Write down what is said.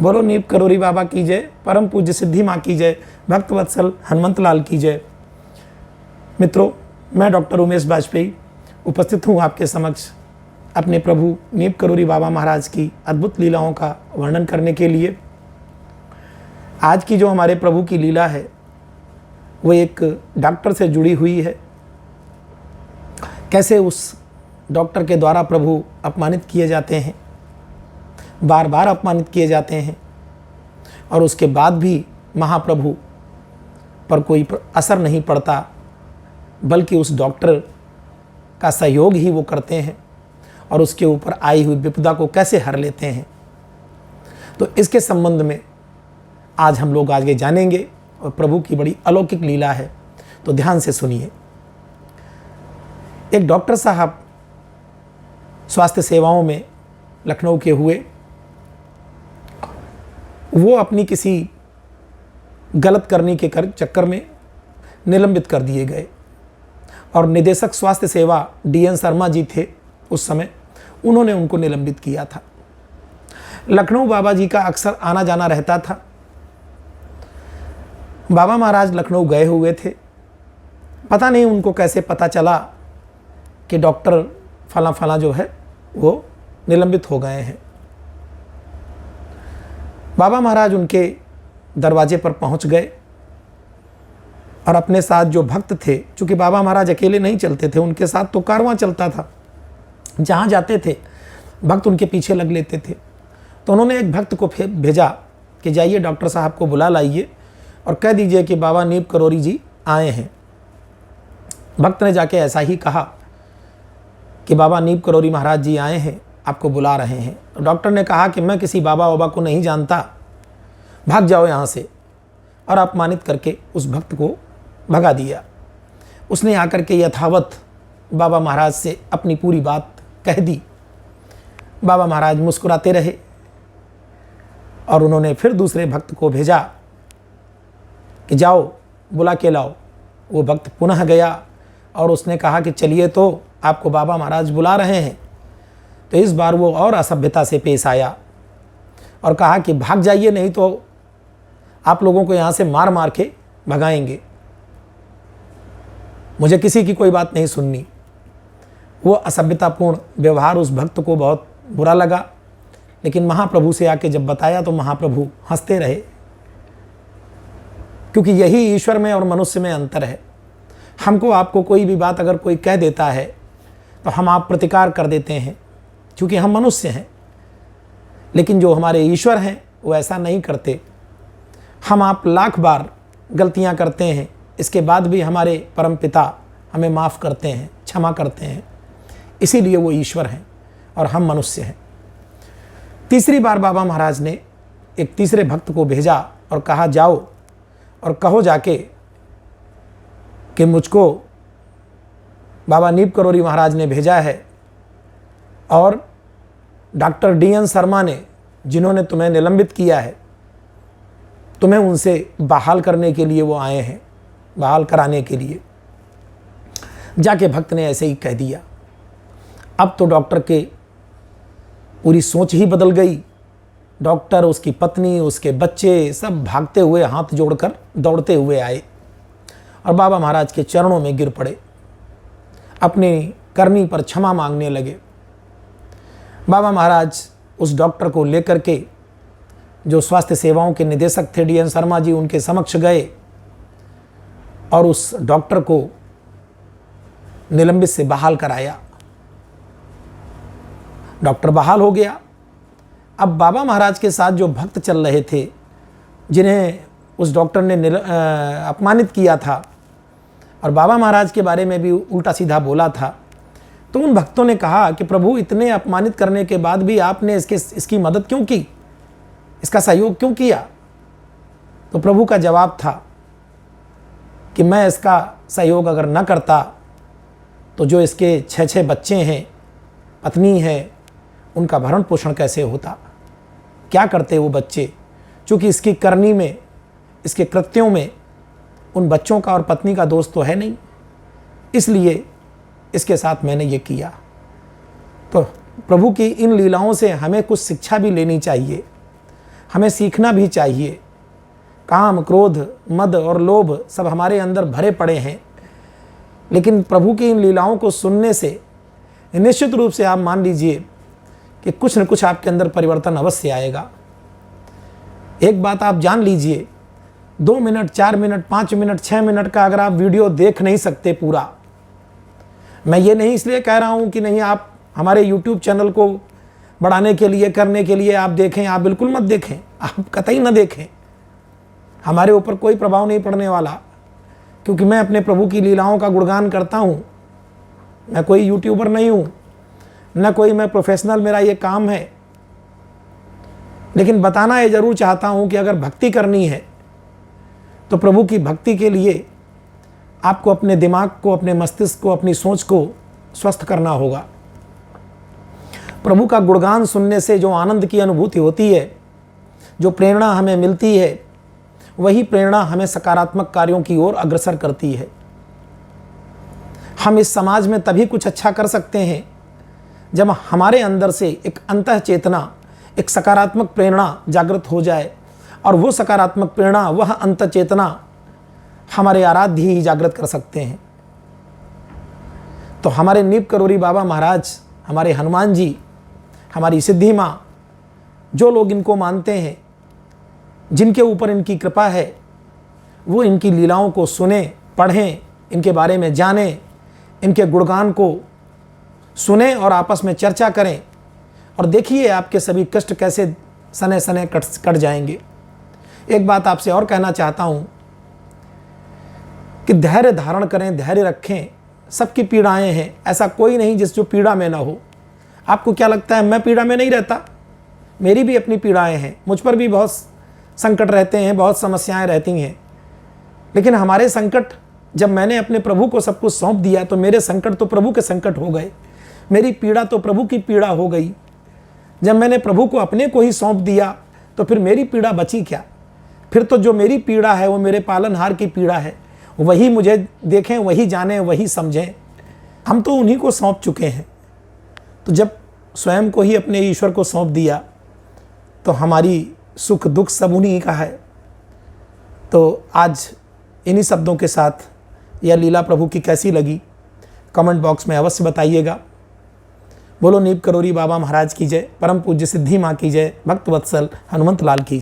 बोलो नीप करोरी बाबा की जय, परम पूज्य सिद्धि माँ की जय, भक्त वत्सल हनुमंत लाल की जय। मित्रों, मैं डॉक्टर उमेश बाजपेयी उपस्थित हूँ आपके समक्ष अपने प्रभु नीप करोरी बाबा महाराज की अद्भुत लीलाओं का वर्णन करने के लिए। आज की जो हमारे प्रभु की लीला है वो एक डॉक्टर से जुड़ी हुई है। कैसे उस डॉक्टर के द्वारा प्रभु अपमानित किए जाते हैं, बार बार अपमानित किए जाते हैं, और उसके बाद भी महाप्रभु पर कोई असर नहीं पड़ता, बल्कि उस डॉक्टर का सहयोग ही वो करते हैं और उसके ऊपर आई हुई विपदा को कैसे हर लेते हैं। तो इसके संबंध में आज हम लोग आगे जानेंगे और प्रभु की बड़ी अलौकिक लीला है, तो ध्यान से सुनिए। एक डॉक्टर साहब स्वास्थ्य सेवाओं में लखनऊ के हुए। वो अपनी किसी गलत करने के चक्कर में निलंबित कर दिए गए और निदेशक स्वास्थ्य सेवा DN शर्मा जी थे उस समय, उन्होंने उनको निलंबित किया था। लखनऊ बाबा जी का अक्सर आना जाना रहता था। बाबा महाराज लखनऊ गए हुए थे। पता नहीं उनको कैसे पता चला कि डॉक्टर फला फला जो है वो निलंबित हो गए हैं। बाबा महाराज उनके दरवाजे पर पहुंच गए और अपने साथ जो भक्त थे, चूँकि बाबा महाराज अकेले नहीं चलते थे, उनके साथ तो कारवां चलता था। जहाँ जाते थे भक्त उनके पीछे लग लेते थे। तो उन्होंने एक भक्त को भेजा कि जाइए डॉक्टर साहब को बुला लाइए और कह दीजिए कि बाबा नीप करोरी जी आए हैं। भक्त ने जाके ऐसा ही कहा कि बाबा नीप करोरी महाराज जी आए हैं, आपको बुला रहे हैं। तो डॉक्टर ने कहा कि मैं किसी बाबा बाबा को नहीं जानता, भाग जाओ यहाँ से, और अपमानित करके उस भक्त को भगा दिया। उसने आकर के यथावत बाबा महाराज से अपनी पूरी बात कह दी। बाबा महाराज मुस्कुराते रहे और उन्होंने फिर दूसरे भक्त को भेजा कि जाओ बुला के लाओ। वो भक्त पुनः गया और उसने कहा कि चलिए, तो आपको बाबा महाराज बुला रहे हैं। तो इस बार वो और असभ्यता से पेश आया और कहा कि भाग जाइए, नहीं तो आप लोगों को यहाँ से मार मार के भगाएंगे, मुझे किसी की कोई बात नहीं सुननी। वो असभ्यतापूर्ण व्यवहार उस भक्त को बहुत बुरा लगा, लेकिन महाप्रभु से आके जब बताया तो महाप्रभु हंसते रहे, क्योंकि यही ईश्वर में और मनुष्य में अंतर है। हमको आपको कोई भी बात अगर कोई कह देता है तो हम आप प्रतिकार कर देते हैं, क्योंकि हम मनुष्य हैं। लेकिन जो हमारे ईश्वर हैं वो ऐसा नहीं करते। हम आप लाख बार गलतियां करते हैं, इसके बाद भी हमारे परमपिता हमें माफ़ करते हैं, क्षमा करते हैं। इसीलिए वो ईश्वर हैं और हम मनुष्य हैं। तीसरी बार बाबा महाराज ने एक तीसरे भक्त को भेजा और कहा जाओ और कहो जाके कि मुझको बाबा नीप करोरी महाराज ने भेजा है और डॉक्टर DN शर्मा ने, जिन्होंने तुम्हें निलंबित किया है, तुम्हें उनसे बहाल करने के लिए वो आए हैं, बहाल कराने के लिए। जाके भक्त ने ऐसे ही कह दिया। अब तो डॉक्टर के पूरी सोच ही बदल गई। डॉक्टर, उसकी पत्नी, उसके बच्चे सब भागते हुए हाथ जोड़कर दौड़ते हुए आए और बाबा महाराज के चरणों में गिर पड़े, अपनी करनी पर क्षमा मांगने लगे। बाबा महाराज उस डॉक्टर को लेकर के, जो स्वास्थ्य सेवाओं के निदेशक थे DN शर्मा जी, उनके समक्ष गए और उस डॉक्टर को निलंबित से बहाल कराया। डॉक्टर बहाल हो गया। अब बाबा महाराज के साथ जो भक्त चल रहे थे, जिन्हें उस डॉक्टर ने अपमानित किया था और बाबा महाराज के बारे में भी उल्टा सीधा बोला था, तो उन भक्तों ने कहा कि प्रभु, इतने अपमानित करने के बाद भी आपने इसकी मदद क्यों की, इसका सहयोग क्यों किया? तो प्रभु का जवाब था कि मैं इसका सहयोग अगर न करता तो जो इसके 6 बच्चे हैं, पत्नी है, उनका भरण पोषण कैसे होता, क्या करते वो बच्चे? चूँकि इसकी करनी में, इसके कृत्यों में उन बच्चों का और पत्नी का दोष तो है नहीं, इसलिए इसके साथ मैंने ये किया। तो प्रभु की इन लीलाओं से हमें कुछ शिक्षा भी लेनी चाहिए। हमें सीखना भी चाहिए। काम, क्रोध, मद और लोभ सब हमारे अंदर भरे पड़े हैं, लेकिन प्रभु की इन लीलाओं को सुनने से निश्चित रूप से आप मान लीजिए कि कुछ न कुछ आपके अंदर परिवर्तन अवश्य आएगा। एक बात आप जान लीजिए, 2 मिनट, 4 मिनट, 5 मिनट, 6 मिनट का अगर आप वीडियो देख नहीं सकते पूरा, मैं ये नहीं इसलिए कह रहा हूँ कि नहीं आप हमारे YouTube चैनल को बढ़ाने के लिए, करने के लिए आप देखें, आप बिल्कुल मत देखें, आप कतई न देखें। हमारे ऊपर कोई प्रभाव नहीं पड़ने वाला, क्योंकि मैं अपने प्रभु की लीलाओं का गुणगान करता हूँ। मैं कोई यूट्यूबर नहीं हूँ, न कोई मैं प्रोफेशनल, मेरा ये काम है। लेकिन बताना ये ज़रूर चाहता हूँ कि अगर भक्ति करनी है तो प्रभु की भक्ति के लिए आपको अपने दिमाग को, अपने मस्तिष्क को, अपनी सोच को स्वस्थ करना होगा। प्रभु का गुणगान सुनने से जो आनंद की अनुभूति होती है, जो प्रेरणा हमें मिलती है, वही प्रेरणा हमें सकारात्मक कार्यों की ओर अग्रसर करती है। हम इस समाज में तभी कुछ अच्छा कर सकते हैं जब हमारे अंदर से एक अंतः चेतना, एक सकारात्मक प्रेरणा जागृत हो जाए, और वो सकारात्मक प्रेरणा, वह अंतः चेतना हमारे आराध्य ही जागृत कर सकते हैं। तो हमारे नीप करोरी बाबा महाराज, हमारे हनुमान जी, हमारी सिद्धि माँ, जो लोग इनको मानते हैं, जिनके ऊपर इनकी कृपा है, वो इनकी लीलाओं को सुने, पढ़ें, इनके बारे में जानें, इनके गुणगान को सुने और आपस में चर्चा करें, और देखिए आपके सभी कष्ट कैसे सने सने कट जाएंगे। एक बात आपसे और कहना चाहता हूँ कि धैर्य धारण करें, धैर्य रखें। सबकी पीड़ाएं हैं, ऐसा कोई नहीं जिस जो पीड़ा में ना हो। आपको क्या लगता है मैं पीड़ा में नहीं रहता? मेरी भी अपनी पीड़ाएं हैं, मुझ पर भी बहुत संकट रहते हैं, बहुत समस्याएं रहती हैं। लेकिन हमारे संकट, जब मैंने अपने प्रभु को सब कुछ सौंप दिया तो मेरे संकट तो प्रभु के संकट हो गए, मेरी पीड़ा तो प्रभु की पीड़ा हो गई। जब मैंने प्रभु को अपने को ही सौंप दिया तो फिर मेरी पीड़ा बची क्या? फिर तो जो मेरी पीड़ा है वो मेरे पालनहार की पीड़ा है। वही मुझे देखें, वही जानें, वही समझें। हम तो उन्हीं को सौंप चुके हैं। तो जब स्वयं को ही अपने ईश्वर को सौंप दिया तो हमारी सुख दुख सब उन्हीं का है। तो आज इन्हीं शब्दों के साथ यह लीला प्रभु की कैसी लगी कमेंट बॉक्स में अवश्य बताइएगा। बोलो नीप करोरी बाबा महाराज की जय, परम पूज्य सिद्धि माँ की जय, भक्त वत्सल हनुमंत लाल की।